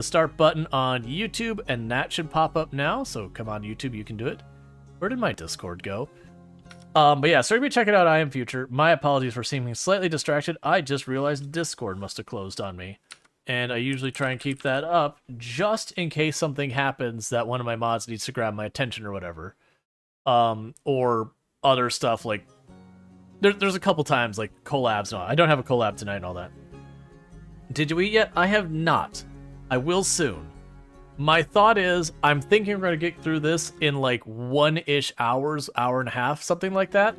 The start button on YouTube, and that should pop up now. So come on, YouTube, you can do it. Where did my Discord go? But yeah, so be checking out I Am Future. My apologies for seeming slightly distracted. I just realized Discord must have closed on me. And I usually try and keep that up just in case something happens that one of my mods needs to grab my attention or whatever. Or other stuff like... There's a couple times, like collabs and all. I don't have a collab tonight and all that. Did you eat yet? I have not. I will soon. My thought is, I'm thinking we're going to get through this in like 1-ish hours, hour and a half, something like that.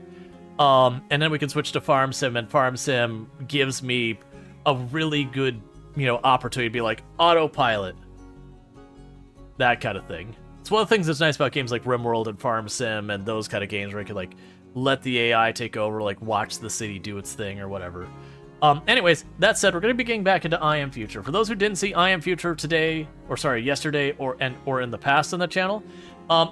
And then we can switch to Farm Sim, and Farm Sim gives me a really good, opportunity to be like, autopilot. That kind of thing. It's one of the things that's nice about games like RimWorld and Farm Sim and those kind of games where you can like let the AI take over, like watch the city do its thing or whatever. Anyways, that said, we're going to be getting back into I Am Future. For those who didn't see I Am Future today, or sorry, yesterday, or in the past on the channel,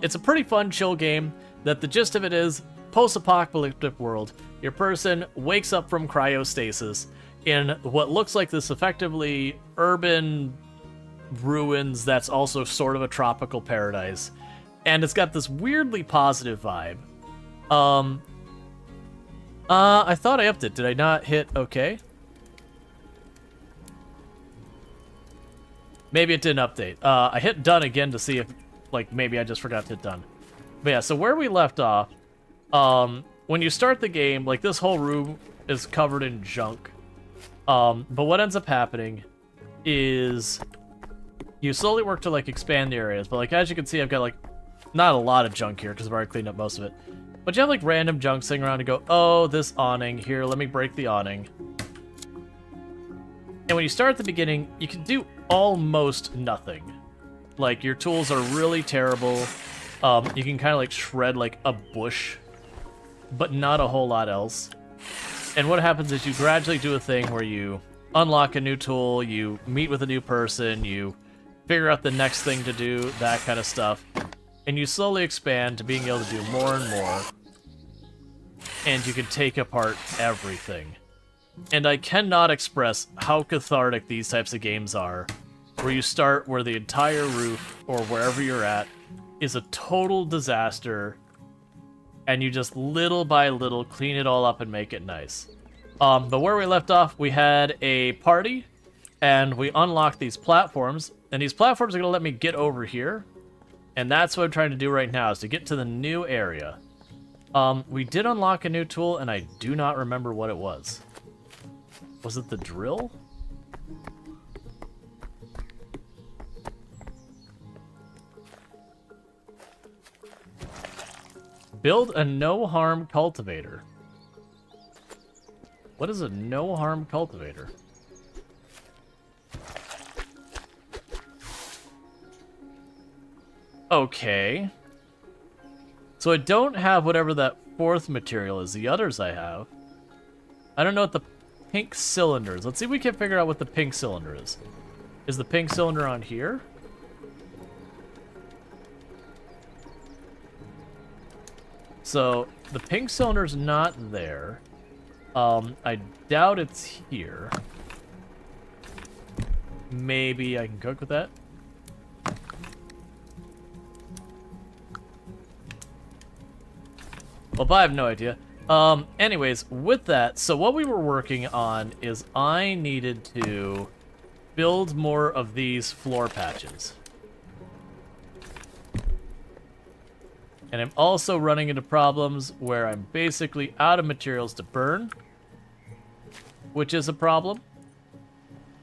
it's a pretty fun, chill game that the gist of it is, post-apocalyptic world, your person wakes up from cryostasis in what looks like this effectively urban ruins that's also sort of a tropical paradise. And it's got this weirdly positive vibe. I thought I upped it. Did I not hit OK? Maybe it didn't update. I hit done again to see if, like, maybe I just forgot to hit done. But yeah, so where we left off, when you start the game, like, this whole room is covered in junk. But what ends up happening is you slowly work to, like, expand the areas. But, like, as you can see, I've got, like, not a lot of junk here because I've already cleaned up most of it. But you have, like, random junk sitting around and go, oh, this awning. Here, let me break the awning. And when you start at the beginning, you can do almost nothing. Like, your tools are really terrible. You can kind of, like, shred, like, a bush, but not a whole lot else. And what happens is you gradually do a thing where you unlock a new tool, you meet with a new person, you figure out the next thing to do, that kind of stuff. And you slowly expand to being able to do more and more. And you can take apart everything. And I cannot express how cathartic these types of games are, where you start where the entire roof, or wherever you're at, is a total disaster, and you just little by little clean it all up and make it nice. But where we left off, we had a party, and we unlocked these platforms, and these platforms are going to let me get over here. And that's what I'm trying to do right now, is to get to the new area. We did unlock a new tool, and I do not remember what it was. Was it the drill? Build a no-harm cultivator. What is a no-harm cultivator? Okay. So I don't have whatever that fourth material is. The others I have. I don't know what the pink cylinder is. Let's see if we can figure out what the pink cylinder is. Is the pink cylinder on here? So the pink cylinder's not there. I doubt it's here. Maybe I can cook with that. Well, I have no idea. Anyways, with that, so what we were working on is I needed to build more of these floor patches. And I'm also running into problems where I'm basically out of materials to burn, which is a problem.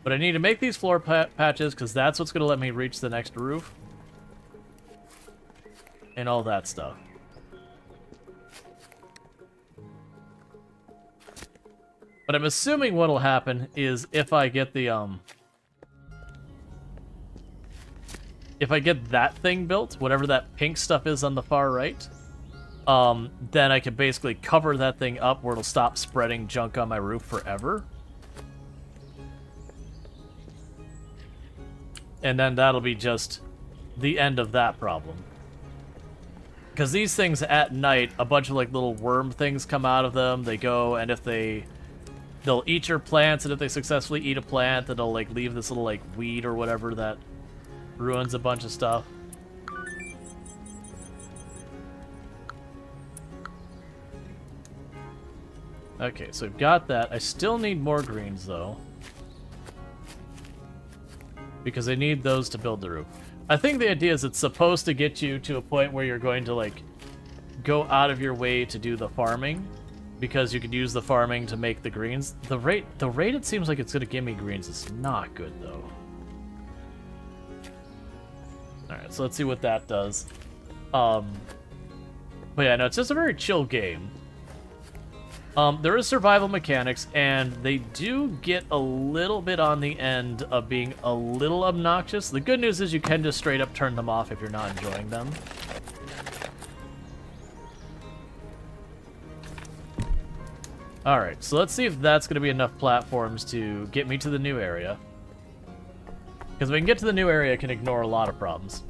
But I need to make these floor patches because that's what's going to let me reach the next roof. And all that stuff. But I'm assuming what'll happen is if I get the, if I get that thing built, whatever that pink stuff is on the far right, then I can basically cover that thing up where it'll stop spreading junk on my roof forever. And then that'll be just the end of that problem. Because these things at night, a bunch of like little worm things come out of them. They go, and if they'll eat your plants, and if they successfully eat a plant, then they'll like leave this little like weed or whatever that ruins a bunch of stuff. Okay, so we've got that. I still need more greens, though. Because I need those to build the roof. I think the idea is it's supposed to get you to a point where you're going to, like, go out of your way to do the farming. Because you could use the farming to make the greens. The rate it seems like it's going to give me greens is not good, though. Alright, so let's see what that does. But yeah, no, it's just a very chill game. There is survival mechanics, and they do get a little bit on the end of being a little obnoxious. The good news is you can just straight up turn them off if you're not enjoying them. Alright, so let's see if that's going to be enough platforms to get me to the new area. Because if we can get to the new area, I can ignore a lot of problems.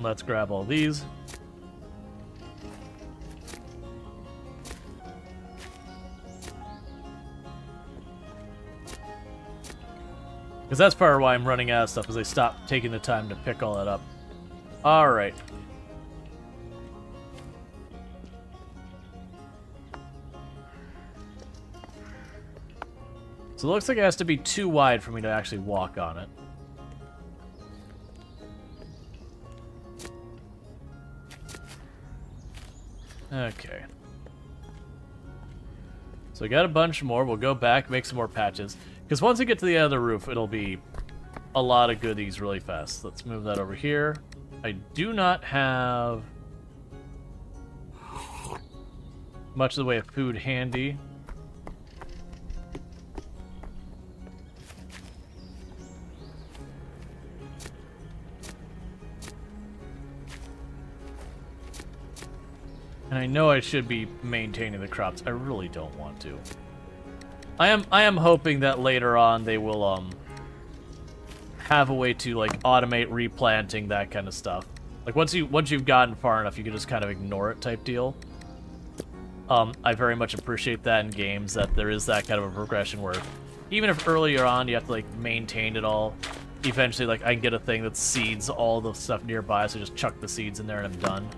Let's grab all these. Because that's part of why I'm running out of stuff, is I stopped taking the time to pick all that up. Alright. So it looks like it has to be too wide for me to actually walk on it. Okay. So we got a bunch more. We'll go back, make some more patches. Because once we get to the other roof, it'll be a lot of goodies really fast. Let's move that over here. I do not have much of the way of food handy. And I know I should be maintaining the crops. I really don't want to. I am hoping that later on they will have a way to like automate replanting, that kind of stuff. Like once you've gotten far enough, you can just kind of ignore it type deal. I very much appreciate that in games, that there is that kind of a progression where even if earlier on you have to like maintain it all, eventually like I can get a thing that seeds all the stuff nearby, so just chuck the seeds in there and I'm done.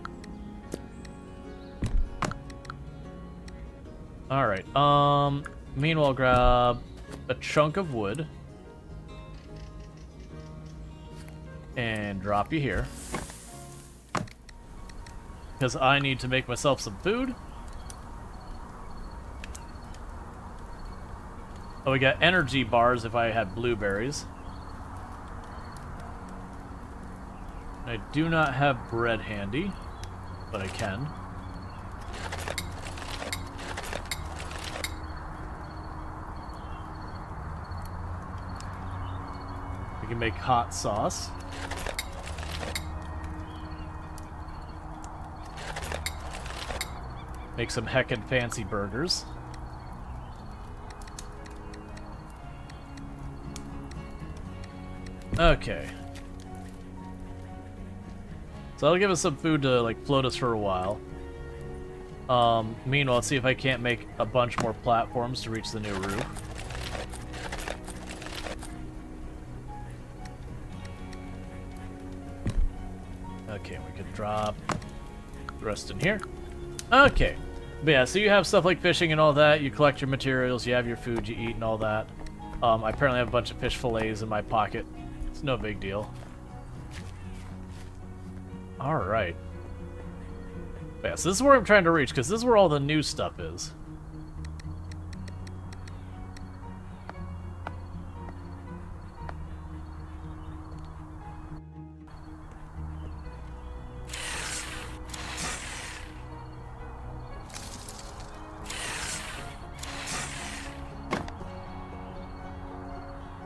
Alright, meanwhile, grab a chunk of wood. And drop you here. Because I need to make myself some food. Oh, we got energy bars if I had blueberries. I do not have bread handy, but I can. We can make hot sauce. Make some heckin' fancy burgers. Okay. So that'll give us some food to like float us for a while. Meanwhile, let's see if I can't make a bunch more platforms to reach the new roof. Okay, we could drop the rest in here. Okay. But yeah, so you have stuff like fishing and all that. You collect your materials, you have your food, you eat and all that. I apparently have a bunch of fish fillets in my pocket. It's no big deal. Alright. Yeah, so this is where I'm trying to reach, because this is where all the new stuff is.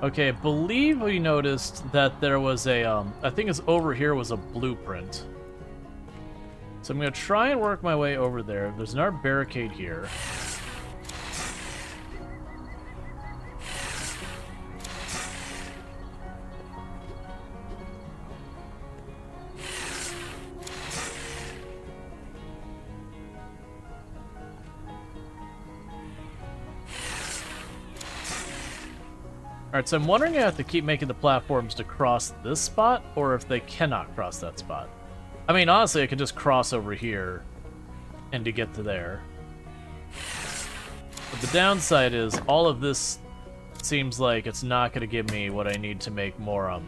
Okay, I believe we noticed that there was a, I think it's over here was a blueprint. So I'm going to try and work my way over there. There's another barricade here. Alright, so I'm wondering if I have to keep making the platforms to cross this spot, or if they cannot cross that spot. I mean, honestly, I could just cross over here and to get to there. But the downside is all of this seems like it's not going to give me what I need to make more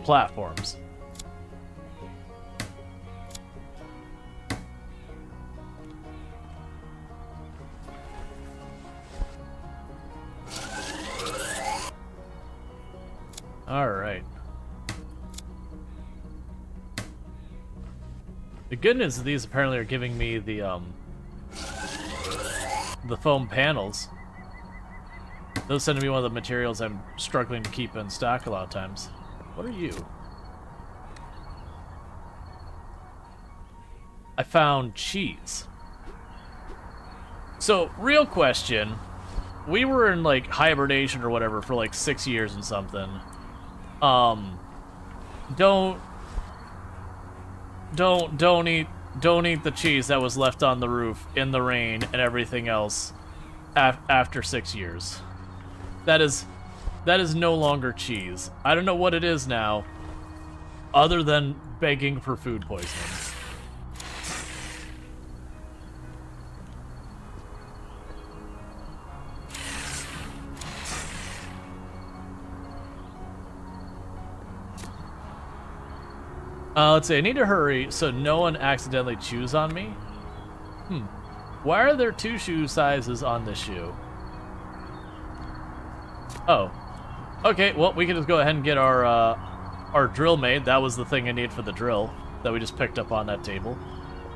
platforms. All right. The good news is these apparently are giving me the foam panels. Those tend to be one of the materials I'm struggling to keep in stock a lot of times. What are you? I found cheese. So, real question. We were in, like, hibernation or whatever for, like, 6 years and something. Don't eat the cheese that was left on the roof in the rain and everything else after 6 years. That is no longer cheese. I don't know what it is now, other than begging for food poisoning. Let's see, I need to hurry so no one accidentally chews on me. Why are there 2 shoe sizes on this shoe? Oh. Okay, well, we can just go ahead and get our drill made. That was the thing I need for the drill that we just picked up on that table.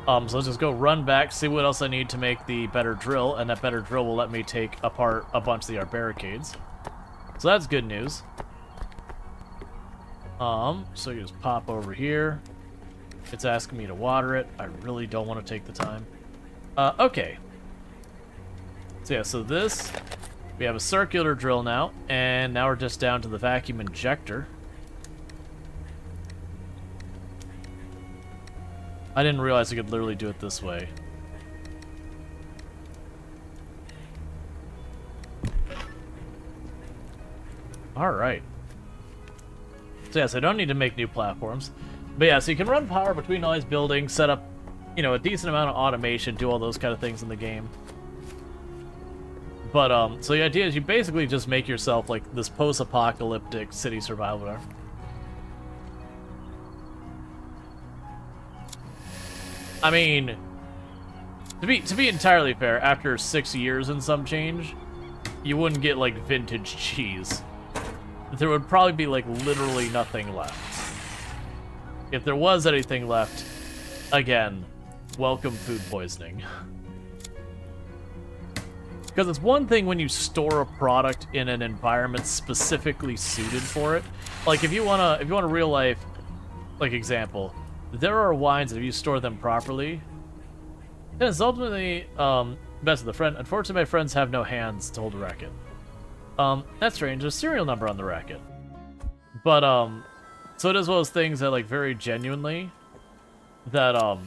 So let's just go run back, see what else I need to make the better drill, and that better drill will let me take apart a bunch of our barricades. So that's good news. So you just pop over here. It's asking me to water it. I really don't want to take the time. Okay. So yeah, so this, we have a circular drill now, and now we're just down to the vacuum injector. I didn't realize I could literally do it this way. Alright. So yes, I don't need to make new platforms. But yeah, so you can run power between all these buildings, set up, you know, a decent amount of automation, do all those kind of things in the game. But, so the idea is you basically just make yourself, like, this post-apocalyptic city survivor. I mean, to be entirely fair, after 6 years and some change, you wouldn't get, like, vintage cheese. There would probably be, like, literally nothing left. If there was anything left, again, welcome food poisoning. Because it's one thing when you store a product in an environment specifically suited for it. Like, if you want a real life, like, example, there are wines that if you store them properly, then it's ultimately, best of the friend. Unfortunately, my friends have no hands to hold a racket. That's strange. There's a serial number on the racket. But, so it is one of those things that, like, very genuinely, that,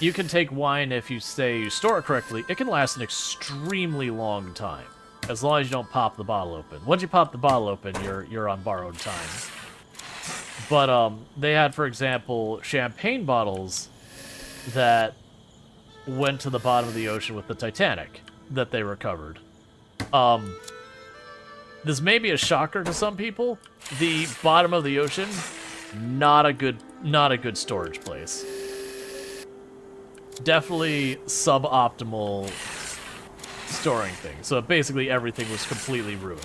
you can take wine if you say you store it correctly. It can last an extremely long time, as long as you don't pop the bottle open. Once you pop the bottle open, you're on borrowed time. But, they had, for example, champagne bottles that went to the bottom of the ocean with the Titanic that they recovered. This may be a shocker to some people. The bottom of the ocean, not a good storage place. Definitely suboptimal storing thing. So basically everything was completely ruined.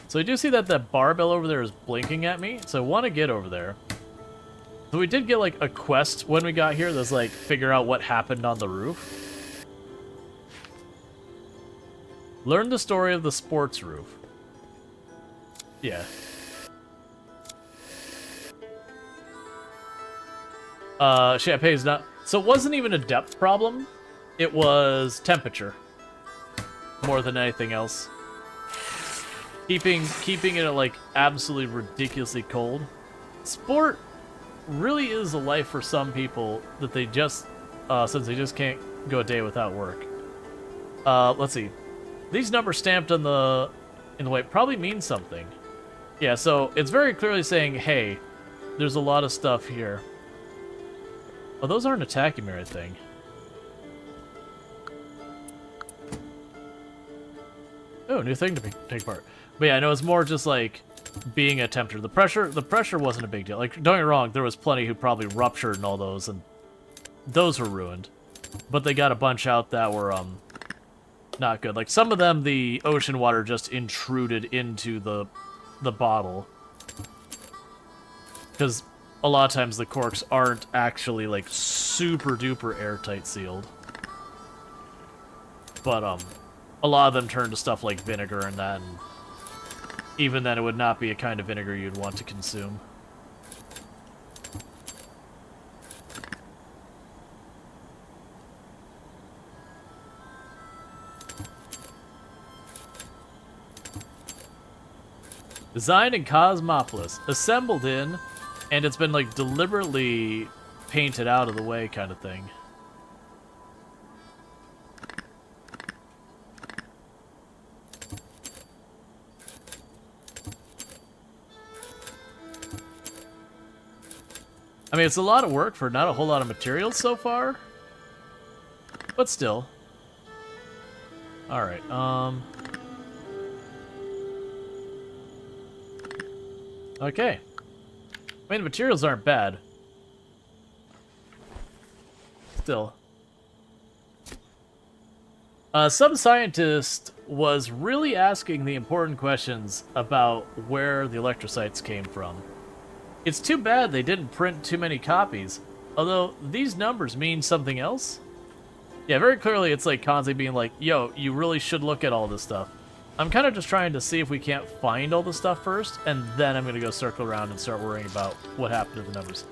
So I do see that that barbell over there is blinking at me, so I want to get over there. So we did get, like, a quest when we got here that's, like, figure out what happened on the roof. Learn the story of the sports roof. Yeah. Champagne's not... So it wasn't even a depth problem. It was temperature. More than anything else. Keeping it at, like, absolutely ridiculously cold. Sport really is a life for some people that they just... since they just can't go a day without work. Let's see. These numbers stamped on in the way probably mean something. Yeah, so it's very clearly saying, hey, there's a lot of stuff here. Oh, those aren't attacking me, I think. Oh, new thing to take part. But yeah, no, it's more just like being a tempter. The pressure wasn't a big deal. Like, don't get me wrong, there was plenty who probably ruptured and all those, and those were ruined. But they got a bunch out that were, not good. Like, some of them, the ocean water just intruded into the bottle. Because a lot of times the corks aren't actually, like, super duper airtight sealed. But, a lot of them turn to stuff like vinegar and that, and even then it would not be a kind of vinegar you'd want to consume. Designed in Cosmopolis, assembled in, and it's been like deliberately painted out of the way kind of thing. I mean, it's a lot of work for not a whole lot of materials so far, but still. Alright, okay. I mean, the materials aren't bad. Still. Some scientist was really asking the important questions about where the electrocytes came from. It's too bad they didn't print too many copies, although these numbers mean something else. Yeah, very clearly it's like constantly being like, yo, you really should look at all this stuff. I'm kind of just trying to see if we can't find all the stuff first, and then I'm going to go circle around and start worrying about what happened to the numbers.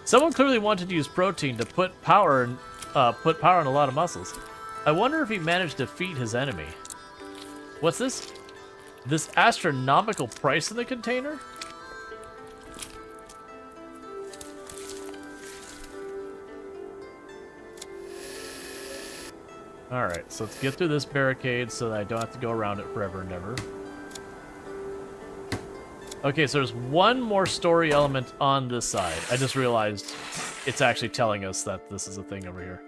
Someone clearly wanted to use protein to put power in a lot of muscles. I wonder if he managed to defeat his enemy. What's this? This astronomical price in the container? Alright, so let's get through this barricade so that I don't have to go around it forever and ever. Okay, so there's one more story element on this side. I just realized it's actually telling us that this is a thing over here.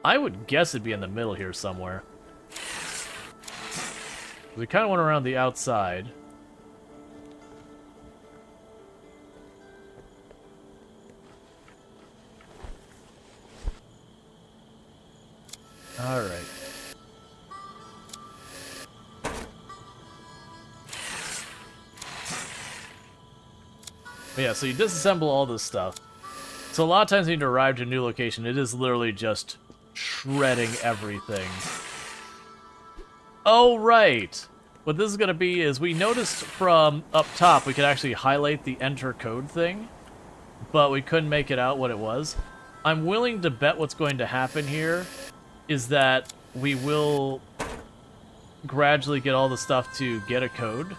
I would guess it'd be in the middle here somewhere. We kind of went around the outside. All right. But yeah, so you disassemble all this stuff. So a lot of times when you arrive to a new location, it is literally just shredding everything. Oh, right. What this is going to be is we noticed from up top we could actually highlight the enter code thing, but we couldn't make it out what it was. I'm willing to bet what's going to happen here is that we will gradually get all the stuff to get a code.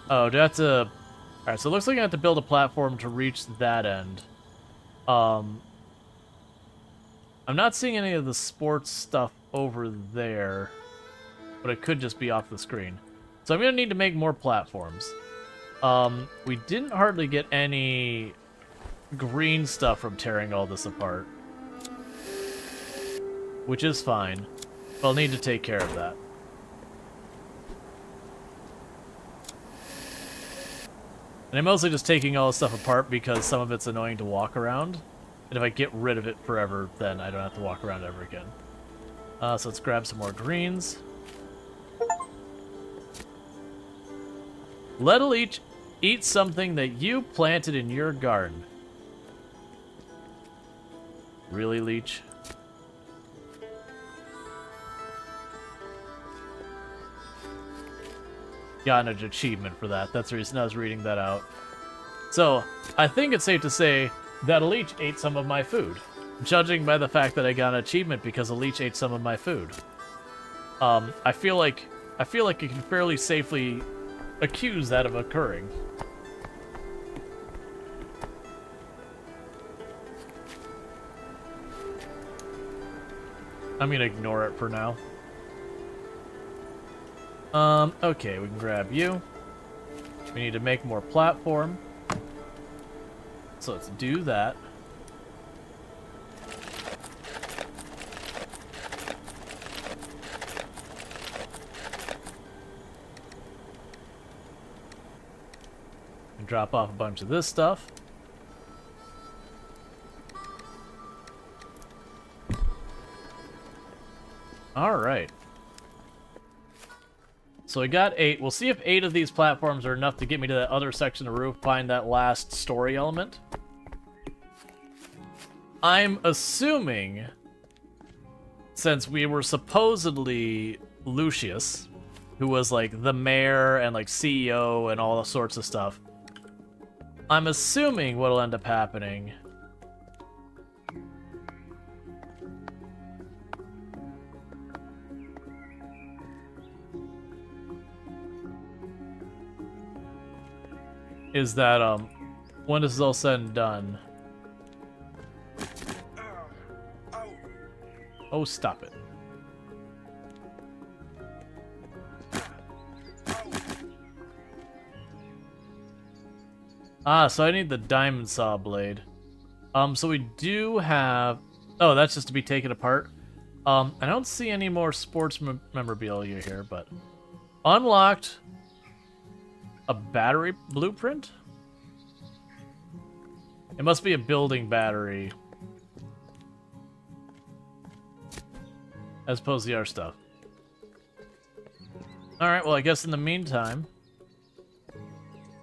Oh, do I have to... Alright, so it looks like I have to build a platform to reach that end. I'm not seeing any of the sports stuff over there, but it could just be off the screen. So I'm going to need to make more platforms. We didn't hardly get any green stuff from tearing all this apart, which is fine. But I'll need to take care of that. And I'm mostly just taking all this stuff apart because some of it's annoying to walk around. And if I get rid of it forever, then I don't have to walk around ever again. So let's grab some more greens. Let a leech eat something that you planted in your garden. Really, leech? Got an achievement for that. That's the reason I was reading that out. So, I think it's safe to say that a leech ate some of my food. Judging by the fact that I got an achievement because a leech ate some of my food. I feel like you can fairly safely accuse that of occurring. I'm gonna ignore it for now. Okay, we can grab you. We need to make more platform. So let's do that. And drop off a bunch of this stuff. Alright. So I got 8. We'll see if 8 of these platforms are enough to get me to that other section of the roof, find that last story element. I'm assuming, since we were supposedly Lucius, who was like the mayor and like CEO and all sorts of stuff, I'm assuming what'll end up happening is that when this is all said and done. Oh, stop it. Ah, so I need the diamond saw blade. So we do have... Oh, that's just to be taken apart. I don't see any more sports memorabilia here, but... Unlocked a battery blueprint? It must be a building battery. As opposed to the other stuff. Alright, well, I guess in the meantime...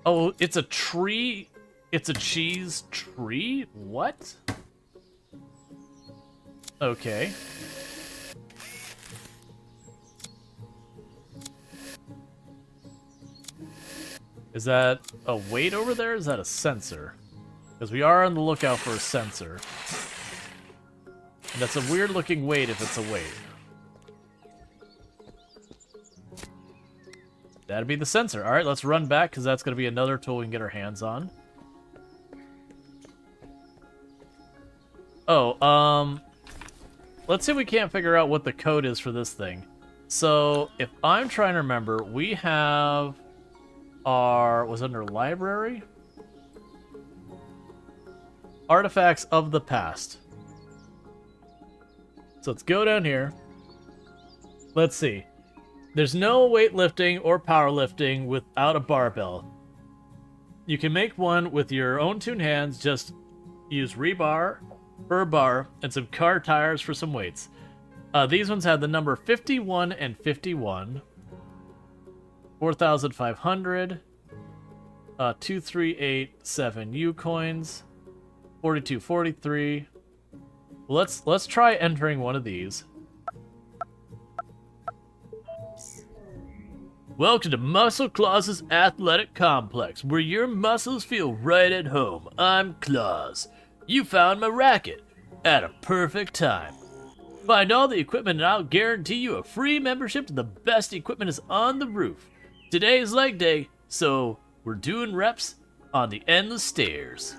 Oh, it's a tree? It's a cheese tree? What? Okay. Is that a weight over there? Is that a sensor? Because we are on the lookout for a sensor. And that's a weird looking weight if it's a weight. That'd be the sensor. Alright, let's run back because that's going to be another tool we can get our hands on. Oh, let's see if we can't figure out what the code is for this thing. So, if I'm trying to remember, we have our... Was it under library? Artifacts of the past. So let's go down here. Let's see. There's no weightlifting or powerlifting without a barbell. You can make one with your own tuned hands. Just use rebar for a bar and some car tires for some weights. These ones have the number 51 and 51. 4,500. 2387 U coins. 4243. Let's try entering one of these. Welcome to Muscle Claus's Athletic Complex, where your muscles feel right at home. I'm Claus. You found my racket at a perfect time. Find all the equipment and I'll guarantee you a free membership to the best equipment is on the roof. Today is leg day, so we're doing reps on the endless stairs.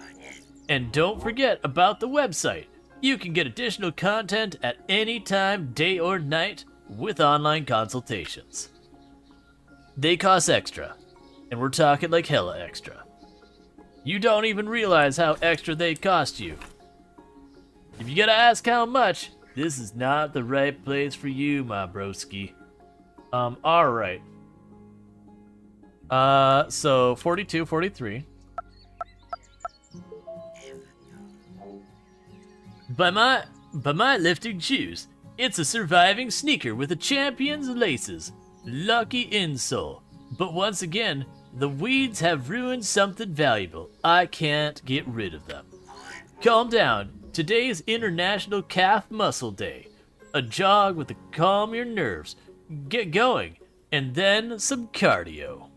And don't forget about the website. You can get additional content at any time, day or night, with online consultations. They cost extra, and we're talking like hella extra. You don't even realize how extra they cost you. If you gotta ask how much, this is not the right place for you, my broski. Alright. So 42, 43. By my lifting shoes, it's a surviving sneaker with a champion's laces. Lucky insole. But once again, the weeds have ruined something valuable. I can't get rid of them. Calm down. Today's International Calf Muscle Day. A jog with to calm your nerves. Get going. And then some cardio.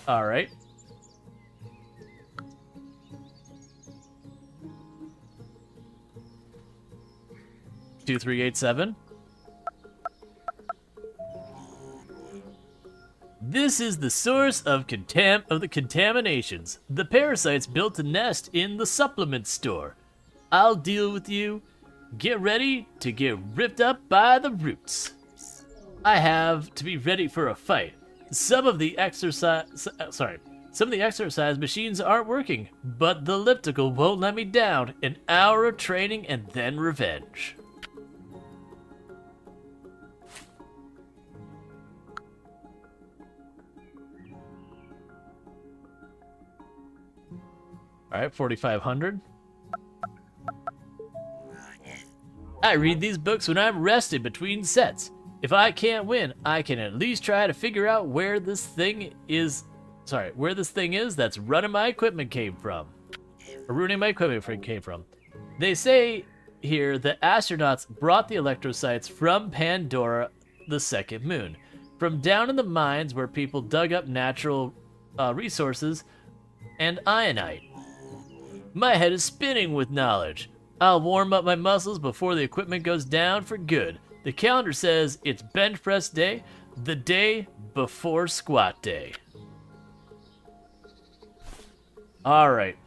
Alright. Two, 3, 8, 7. This is the source of the contaminations. The parasites built a nest in the supplement store. I'll deal with you Get ready to get ripped up by the roots. I have to be ready for a fight. Some of the exercise machines aren't working, but the elliptical won't let me down. An hour of training and then revenge. Alright, 4,500. I read these books when I'm rested between sets. If I can't win, I can at least try to figure out where this thing is that's running my equipment came from. Or ruining my equipment came from. They say here that astronauts brought the electrocytes from Pandora, the second moon. From down in the mines where people dug up natural resources and ionite. My head is spinning with knowledge. I'll warm up my muscles before the equipment goes down for good. The calendar says it's bench press day, the day before squat day. All right.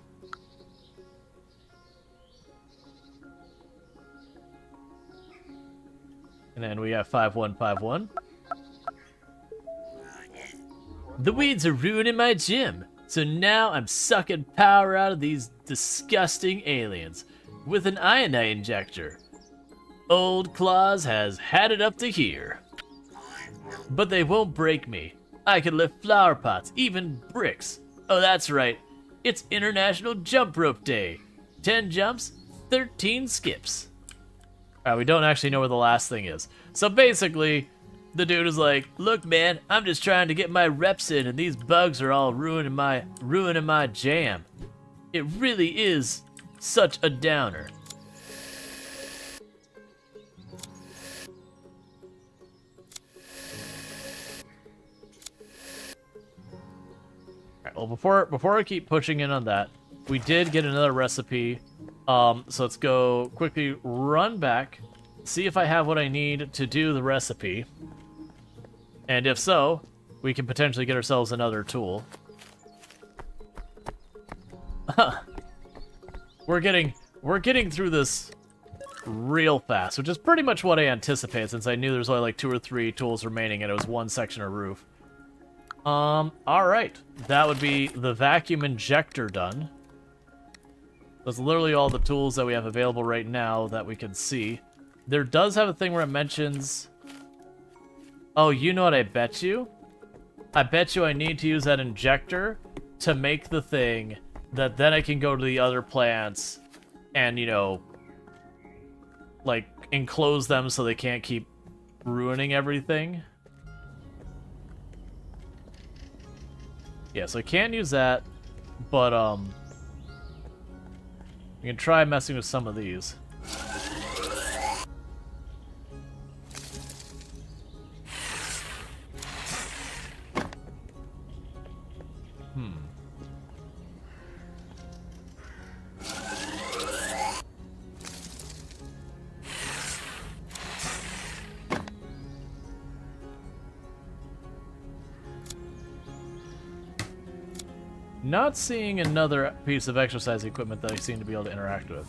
And then we have 5151. The weeds are ruining my gym. So now I'm sucking power out of these disgusting aliens with an ionite injector. Old Claus has had it up to here. But they won't break me. I can lift flower pots, even bricks. Oh, that's right. It's International Jump Rope Day. 10 jumps, 13 skips. Alright, we don't actually know where the last thing is. So basically, the dude is like, look man, I'm just trying to get my reps in and these bugs are all ruining my jam. It really is such a downer. Alright, well before I keep pushing in on that, we did get another recipe. So let's go quickly run back, see if I have what I need to do the recipe. And if so, we can potentially get ourselves another tool. We're getting through this real fast, which is pretty much what I anticipated since I knew there's only like 2 or 3 tools remaining and it was one section of roof. Alright. That would be the vacuum injector done. That's literally all the tools that we have available right now that we can see. There does have a thing where it mentions... Oh, you know what I bet you? I bet you I need to use that injector to make the thing that then I can go to the other plants and, you know, like, enclose them so they can't keep ruining everything. Yeah, so I can't use that, but, we can try messing with some of these. Not seeing another piece of exercise equipment that I seem to be able to interact with.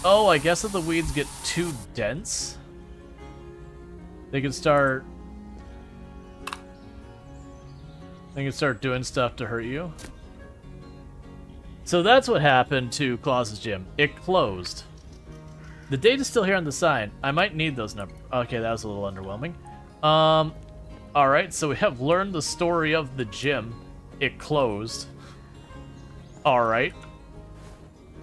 Oh, I guess if the weeds get too dense, they can start doing stuff to hurt you. So that's what happened to Claus's gym. It closed. The date is still here on the sign. I might need those numbers. Okay, that was a little underwhelming. Alright, so we have learned the story of the gym. It closed. Alright.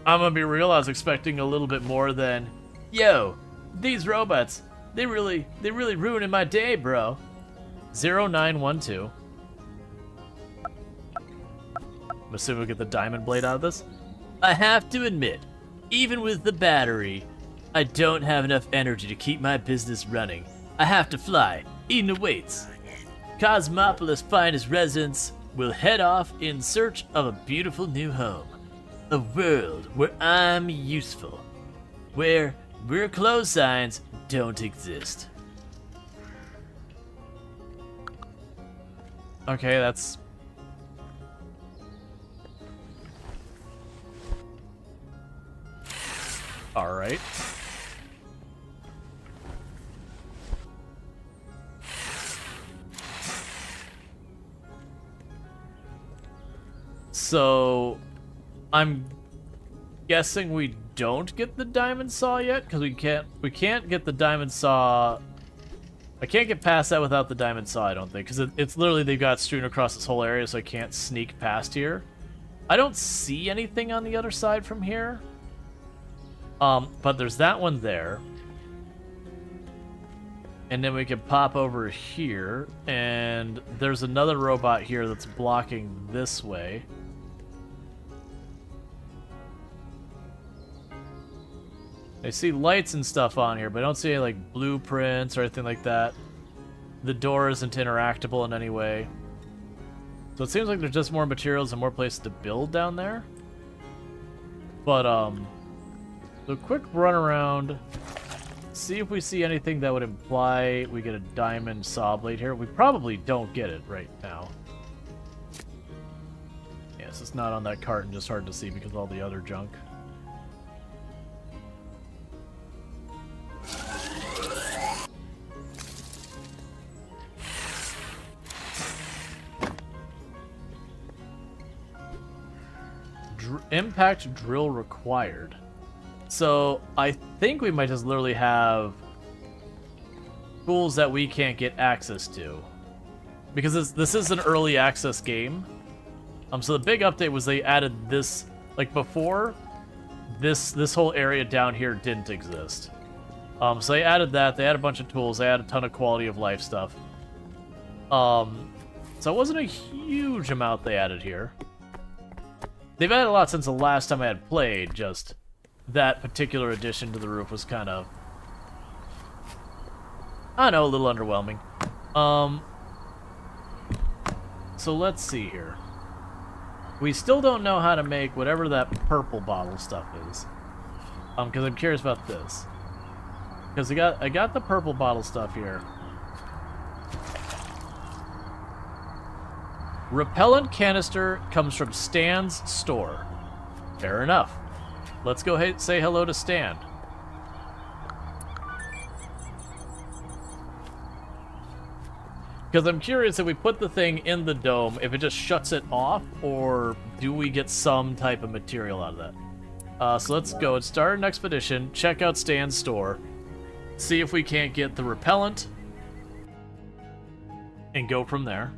I'm gonna be real, I was expecting a little bit more than, yo, these robots, they really ruining my day, bro. 0912. I'm assuming we'll get the diamond blade out of this. I have to admit, even with the battery, I don't have enough energy to keep my business running. I have to fly, eating the weights. Cosmopolis' finest residents will head off in search of a beautiful new home. A world where I'm useful. where close signs don't exist. Okay, that's... Alright. So, I'm guessing we don't get the diamond saw yet, because we can't get the diamond saw. I can't get past that without the diamond saw, I don't think, because it's literally they've got strewn across this whole area, so I can't sneak past here. I don't see anything on the other side from here. But there's that one there. And then we can pop over here, and there's another robot here that's blocking this way. I see lights and stuff on here, but I don't see any, like, blueprints or anything like that. The door isn't interactable in any way. So it seems like there's just more materials and more places to build down there. But, so quick run around. See if we see anything that would imply we get a diamond saw blade here. We probably don't get it right now. Yes, it's not on that cart and just hard to see because of all the other junk. Impact drill required. So I think we might just literally have tools that we can't get access to, because this is an early access game. So the big update was they added this. Like before, this whole area down here didn't exist. So they added that. They added a bunch of tools. They added a ton of quality of life stuff. So it wasn't a huge amount they added here. They've added a lot since the last time I had played, just that particular addition to the roof was kind of, I don't know, a little underwhelming. So let's see here. We still don't know how to make whatever that purple bottle stuff is. Because I'm curious about this. Because I got the purple bottle stuff here. Repellent canister comes from Stan's store. Fair enough. Let's go ahead and say hello to Stan. Because I'm curious if we put the thing in the dome, if it just shuts it off, or do we get some type of material out of that? So let's go and start an expedition, check out Stan's store, see if we can't get the repellent, and go from there.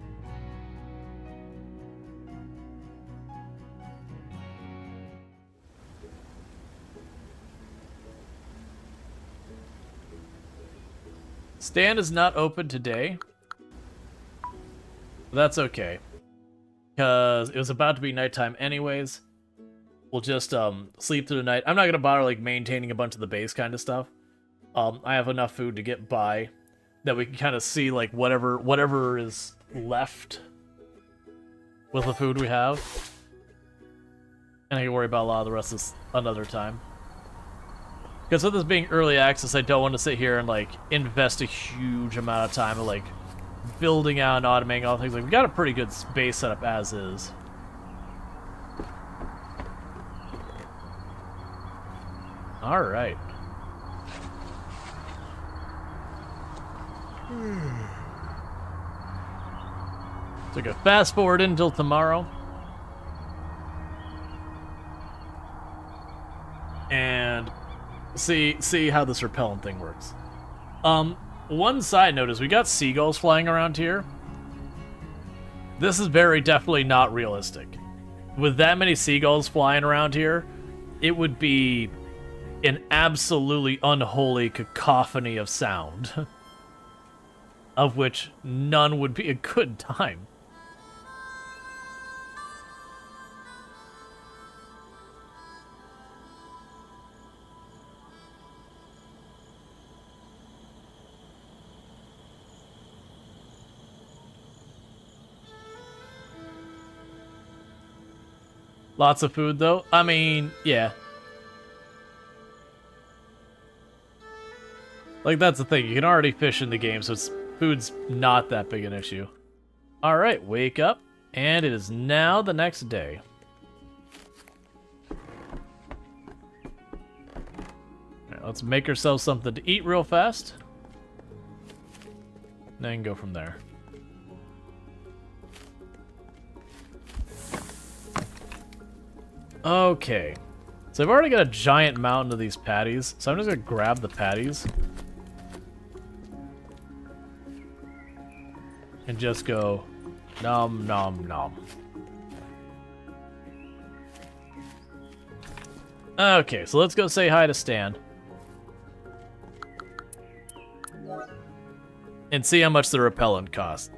Stan is not open today. That's okay. Because it was about to be nighttime anyways. We'll just sleep through the night. I'm not going to bother like maintaining a bunch of the base kind of stuff. I have enough food to get by that we can kind of see like whatever is left with the food we have. And I can worry about a lot of the rest of this another time. Because with this being early access, I don't want to sit here and, like, invest a huge amount of time of, like, building out and automating all things. Like, we got a pretty good base setup as is. Alright. So, go fast forward until tomorrow. And see how this repellent thing works. One side note is we got seagulls flying around here. This is very definitely not realistic. With that many seagulls flying around here, it would be an absolutely unholy cacophony of sound. Of which none would be a good time. Lots of food, though. I mean, yeah. Like, that's the thing. You can already fish in the game, so food's not that big an issue. Alright, wake up. And it is now the next day. Alright, let's make ourselves something to eat real fast. Then go from there. Okay. So I've already got a giant mountain of these patties, so I'm just gonna grab the patties. And just go nom nom nom. Okay, so let's go say hi to Stan. And see how much the repellent costs.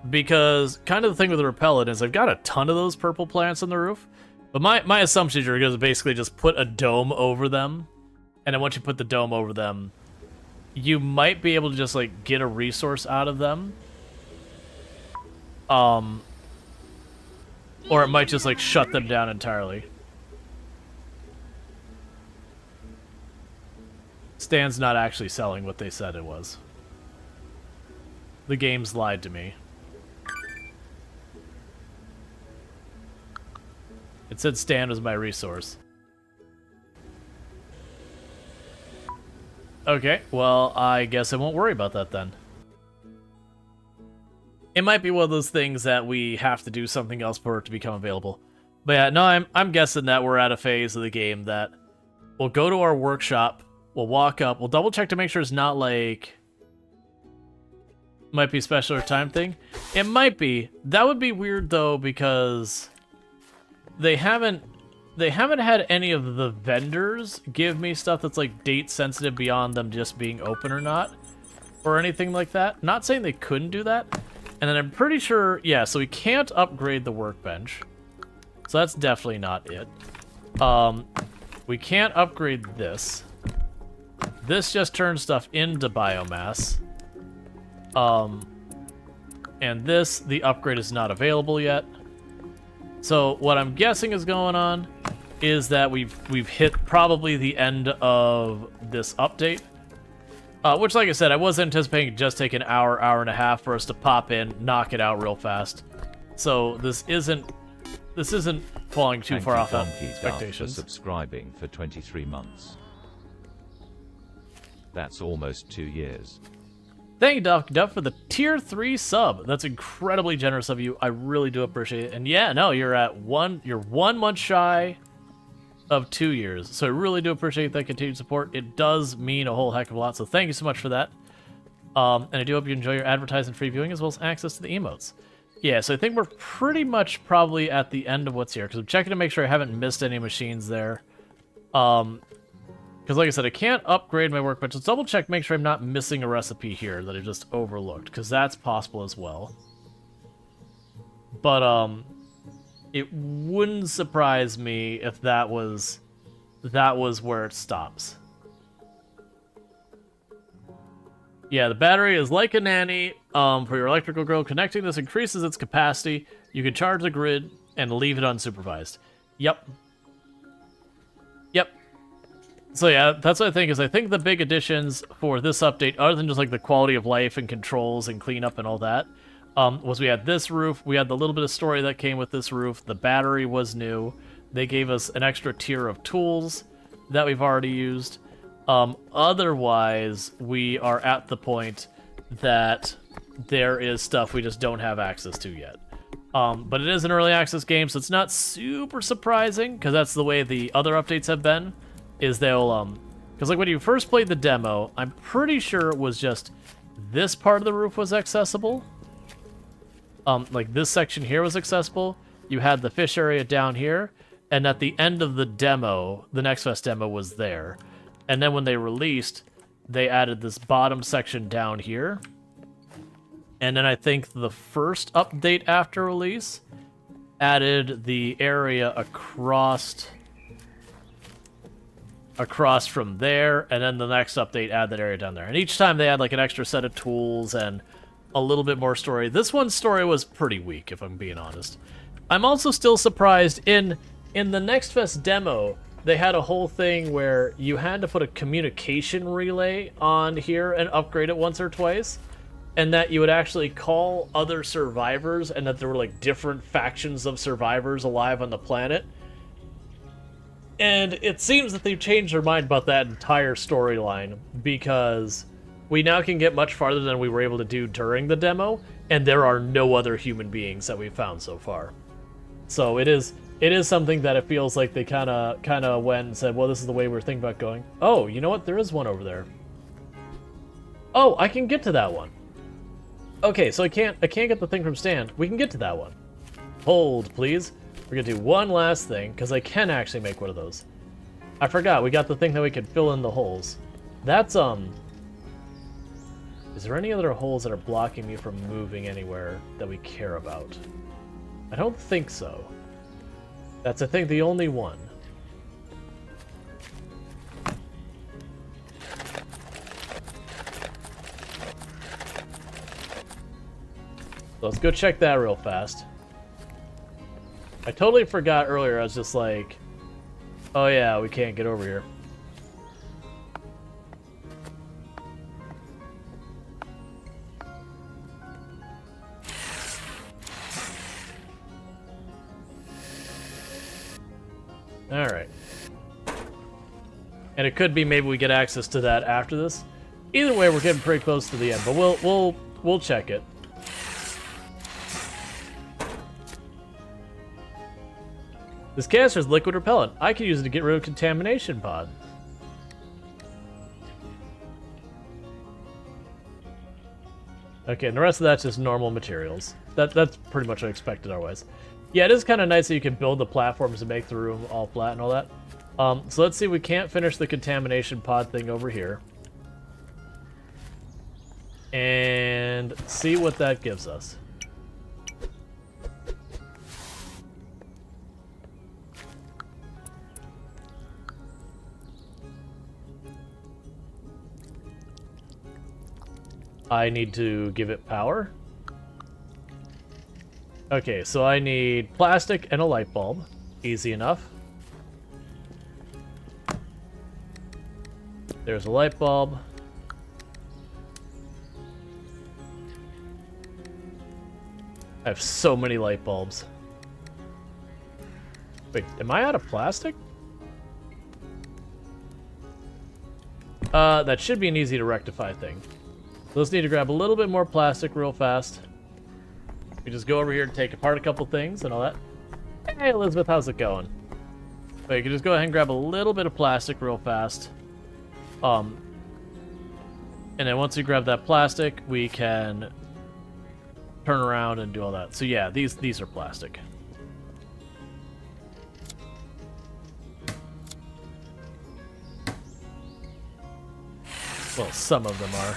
Because kind of the thing with the repellent is I've got a ton of those purple plants on the roof. But my assumption is you're going to basically just put a dome over them. And then once you put the dome over them, you might be able to just like get a resource out of them. Or it might just like shut them down entirely. Stan's not actually selling what they said it was. The game's lied to me. It said Stan was my resource. Okay, well, I guess I won't worry about that then. It might be one of those things that we have to do something else for it to become available. But yeah, no, I'm guessing that we're at a phase of the game that we'll go to our workshop, we'll walk up, we'll double check to make sure it's not like... Might be a special or time thing. It might be. That would be weird though, because they haven't had any of the vendors give me stuff that's like date sensitive beyond them just being open or not, or anything like that. Not saying they couldn't do that. And then I'm pretty sure, yeah, so we can't upgrade the workbench. So that's definitely not it. We can't upgrade this. This just turns stuff into biomass. And this, the upgrade is not available yet. So what I'm guessing is going on is that we've hit probably the end of this update. Which, like I said, I was anticipating just take an hour, hour and a half for us to pop in, knock it out real fast. So this isn't falling too far off expectations. For subscribing for 23 months. That's almost 2 years. Thank you, Duff, for the tier 3 sub. That's incredibly generous of you. I really do appreciate it. And yeah, no, you're 1 month shy of 2 years. So I really do appreciate that continued support. It does mean a whole heck of a lot. So thank you so much for that. And I do hope you enjoy your advertising free viewing as well as access to the emotes. Yeah, so I think we're pretty much probably at the end of what's here, because I'm checking to make sure I haven't missed any machines there. Because like I said, I can't upgrade my workbench. Let's double check, make sure I'm not missing a recipe here that I just overlooked, because that's possible as well. But it wouldn't surprise me if that was where it stops. Yeah, the battery is like a nanny for your electrical grill. Connecting this increases its capacity. You can charge the grid and leave it unsupervised. Yep. Yep. So yeah, that's what I think is. I think the big additions for this update, other than just like the quality of life and controls and cleanup and all that, was we had this roof. We had the little bit of story that came with this roof. The battery was new. They gave us an extra tier of tools that we've already used. Otherwise, we are at the point that there is stuff we just don't have access to yet. But it is an early access game, so it's not super surprising, because that's the way the other updates have been, is they'll, because like when you first played the demo, I'm pretty sure it was just this part of the roof was accessible. Like this section here was accessible. You had the fish area down here, and at the end of the demo, the Next Fest demo was there. And then when they released, they added this bottom section down here. And then I think the first update after release added the area across from there, and then the next update added that area down there. And each time they add like an extra set of tools and a little bit more story. This one's story was pretty weak, if I'm being honest. I'm also still surprised in the Next Fest demo, they had a whole thing where you had to put a communication relay on here and upgrade it once or twice, and that you would actually call other survivors, and that there were like different factions of survivors alive on the planet. And it seems that they've changed their mind about that entire storyline, because we now can get much farther than we were able to do during the demo, and there are no other human beings that we've found so far. So it is something that it feels like they kind of went and said, well, this is the way we're thinking about going. Oh, you know what? There is one over there. Oh, I can get to that one. Okay, so I can't get the thing from stand. We can get to that one. Hold, please. We're gonna do one last thing, because I can actually make one of those. I forgot, we got the thing that we could fill in the holes. That's, is there any other holes that are blocking me from moving anywhere that we care about? I don't think so. That's, I think, the only one. Let's go check that real fast. I totally forgot earlier, I was just like, oh yeah, we can't get over here. Alright. And it could be maybe we get access to that after this. Either way, we're getting pretty close to the end, but we'll check it. This canister is liquid repellent. I can use it to get rid of contamination pod. Okay, and the rest of that's just normal materials. That's pretty much what I expected otherwise. Yeah, it is kind of nice that you can build the platforms to make the room all flat and all that. So let's see, we can't finish the contamination pod thing over here. And see what that gives us. I need to give it power. Okay, so I need plastic and a light bulb. Easy enough. There's a light bulb. I have so many light bulbs. Wait, am I out of plastic? That should be an easy to rectify thing. Let's need to grab a little bit more plastic real fast. We just go over here and take apart a couple things and all that. Hey, Elizabeth, how's it going? But you can just go ahead and grab a little bit of plastic real fast. And then once we grab that plastic, we can turn around and do all that. So yeah, these are plastic. Well, some of them are.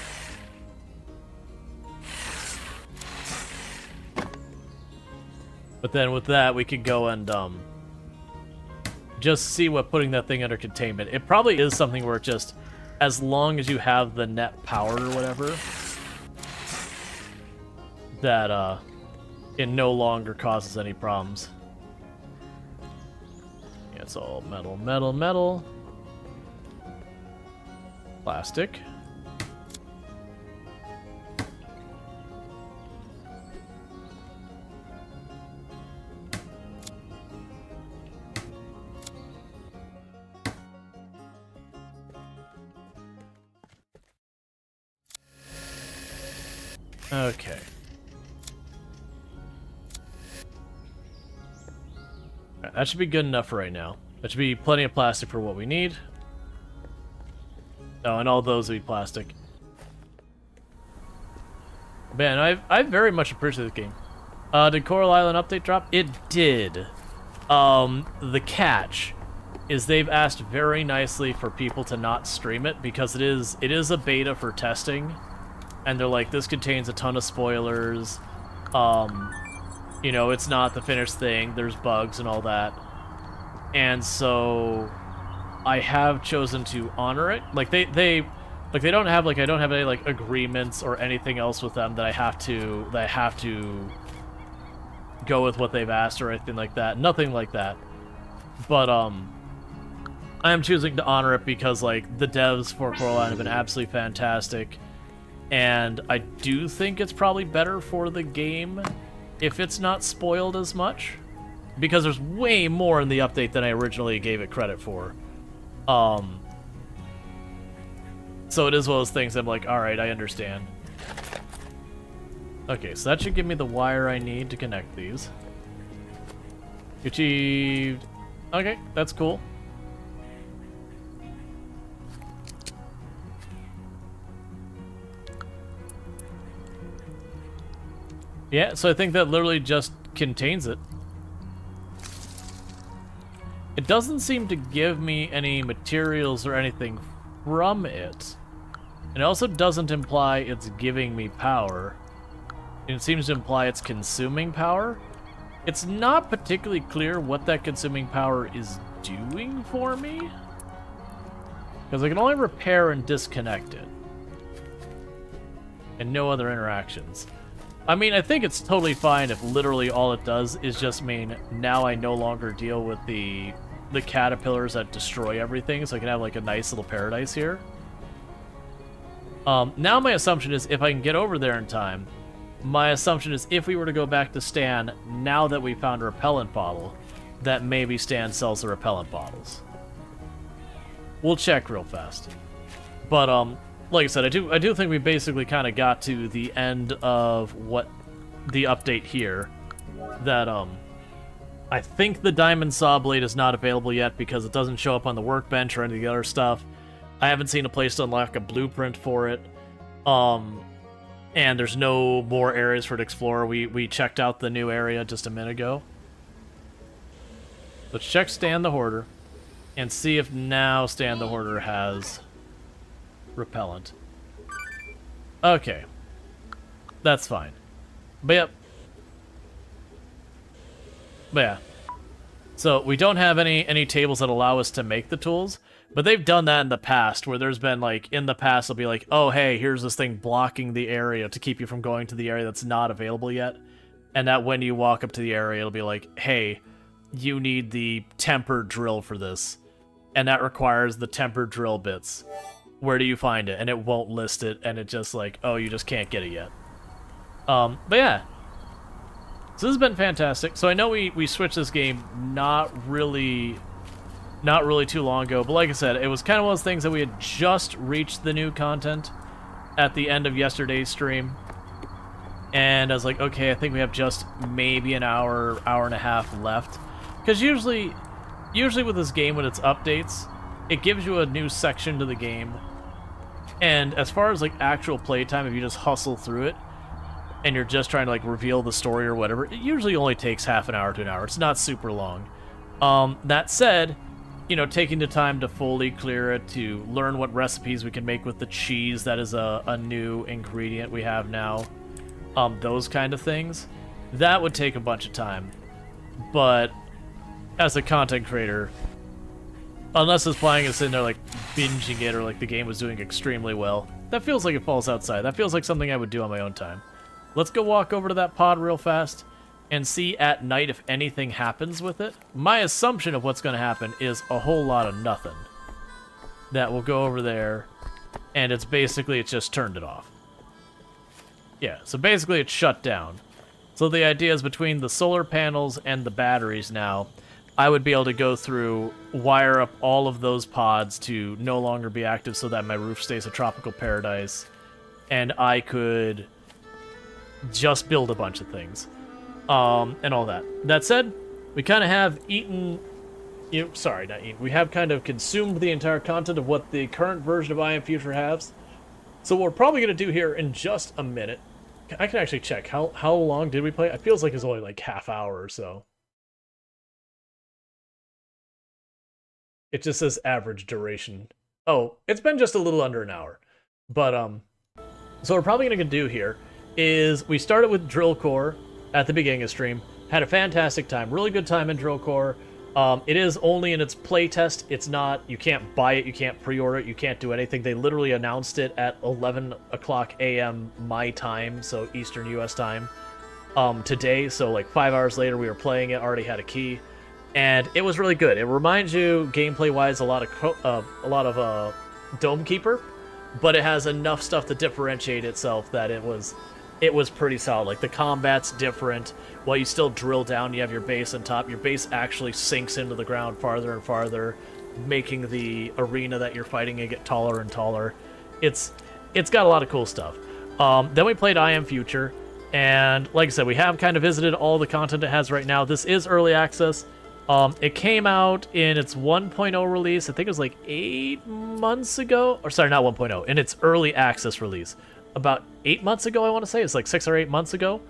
But then with that, we could go and just see what putting that thing under containment. It probably is something where it just, as long as you have the net power or whatever, that it no longer causes any problems. Yeah, it's all metal, metal, metal. Plastic. Okay. Alright, that should be good enough for right now. That should be plenty of plastic for what we need. Oh, and all those will be plastic. Man, I very much appreciate this game. Did Coral Island update drop? It did. The catch is they've asked very nicely for people to not stream it because it is a beta for testing. And they're like, this contains a ton of spoilers. You know, it's not the finished thing. There's bugs and all that. And so I have chosen to honor it. Like they don't have I don't have any like agreements or anything else with them that I have to go with what they've asked or anything like that. Nothing like that. But I am choosing to honor it because, like, the devs for Coraline have been absolutely fantastic, and I do think it's probably better for the game if it's not spoiled as much, because there's way more in the update than I originally gave it credit for. So it is one of those things I'm like, alright, I understand. Okay, so that should give me the wire I need to connect these. Achieved. Okay, that's cool. Yeah, so I think that literally just contains it. It doesn't seem to give me any materials or anything from it. It also doesn't imply it's giving me power. It seems to imply it's consuming power. It's not particularly clear what that consuming power is doing for me, because I can only repair and disconnect it, and no other interactions. I mean, I think it's totally fine if literally all it does is just mean now I no longer deal with the caterpillars that destroy everything, so I can have like a nice little paradise here. Now my assumption is if I can get over there in time, my assumption is if we were to go back to Stan, now that we found a repellent bottle, that maybe Stan sells the repellent bottles. We'll check real fast. But, like I said, I do think we basically kind of got to the end of what the update here. That, I think the diamond saw blade is not available yet because it doesn't show up on the workbench or any of the other stuff. I haven't seen a place to unlock a blueprint for it. And there's no more areas for it to explore. We checked out the new area just a minute ago. Let's check Stan the Hoarder and see if now Stan the Hoarder has repellent. Okay. That's fine. But yep. But yeah. So we don't have any tables that allow us to make the tools. But they've done that in the past, where there's been, like, in the past, they'll be like, oh, hey, here's this thing blocking the area to keep you from going to the area that's not available yet. And that when you walk up to the area, it'll be like, hey, you need the tempered drill for this. And that requires the tempered drill bits. Where do you find it? And it won't list it, and it just like, oh, you just can't get it yet. But yeah. So this has been fantastic. So I know we switched this game not really too long ago, but like I said, it was kind of one of those things that we had just reached the new content at the end of yesterday's stream, and I was like, okay, I think we have just maybe an hour and a half left, because usually with this game, when it's updates, it gives you a new section to the game, and as far as like actual playtime, if you just hustle through it and you're just trying to like reveal the story or whatever, it usually only takes half an hour to an hour. It's not super long. That said, you know, taking the time to fully clear it, to learn what recipes we can make with the cheese that is a new ingredient we have now, those kind of things, that would take a bunch of time. But as a content creator, unless it's playing and sitting there like binging it or like the game was doing extremely well, that feels like it falls outside. That feels like something I would do on my own time. Let's go walk over to that pod real fast and see at night if anything happens with it. My assumption of what's going to happen is a whole lot of nothing. That will go over there, and it's just turned it off. Yeah, so basically it's shut down. So the idea is between the solar panels and the batteries now, I would be able to go through, wire up all of those pods to no longer be active so that my roof stays a tropical paradise, and I could just build a bunch of things. And all that. That said, we kind of have eaten... sorry, not eaten. We have kind of consumed the entire content of what the current version of I Am Future has. So what we're probably going to do here in just a minute... I can actually check. How long did we play? It feels like it's only like half hour or so. It just says average duration. Oh, it's been just a little under an hour. But, so what we're probably going to do here is we started with Drill Core at the beginning of stream. Had a fantastic time. Really good time in Drill Core. It is only in its playtest. It's not... You can't buy it. You can't pre-order it. You can't do anything. They literally announced it at 11 o'clock a.m. my time, so Eastern U.S. time, today. So, like, 5 hours later, we were playing it. Already had a key. and it was really good. It reminds you gameplay-wise a lot of Dome Keeper, but it has enough stuff to differentiate itself that it was pretty solid. Like, the combat's different. While you still drill down, you have your base on top. Your base actually sinks into the ground farther and farther, making the arena that you're fighting in get taller and taller. It's got a lot of cool stuff. Then we played I Am Future, and like I said, we have kind of visited all the content it has right now. This is early access. It came out in its 1.0 release, I think it was like 8 months ago. Or sorry, not 1.0, in its early access release. About 8 months ago, I want to say. It's like 6 or 8 months ago.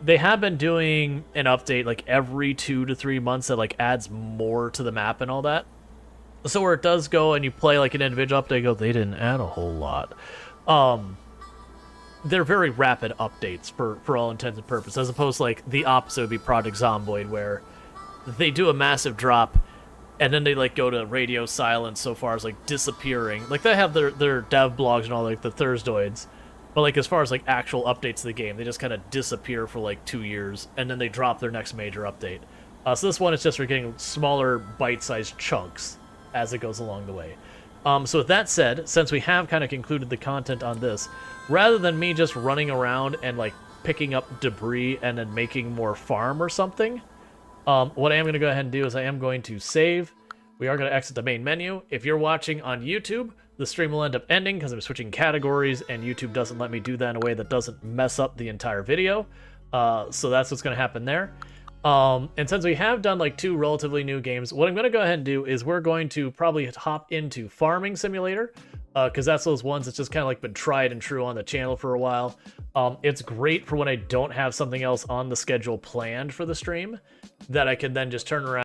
They have been doing an update like every 2 to 3 months that like adds more to the map and all that. So where it does go and you play like an individual update, they didn't add a whole lot. They're very rapid updates for all intents and purposes, as opposed to like the opposite would be Project Zomboid, where they do a massive drop and then they like go to radio silence so far as like disappearing. Like they have their dev blogs and all like the Thursdoids, but like as far as like actual updates to the game, they just kind of disappear for like 2 years and then they drop their next major update. So this one is just for getting smaller bite-sized chunks as it goes along the way. So with that said, since we have kind of concluded the content on this, rather than me just running around and like picking up debris and then making more farm or something, what I am going to go ahead and do is I am going to save. We are going to exit the main menu. If you're watching on YouTube, the stream will end up ending because I'm switching categories and YouTube doesn't let me do that in a way that doesn't mess up the entire video. So that's what's going to happen there. And since we have done like 2 relatively new games, what I'm going to go ahead and do is we're going to probably hop into Farming Simulator, because that's those ones that's just kind of like been tried and true on the channel for a while. It's great for when I don't have something else on the schedule planned for the stream that I can then just turn around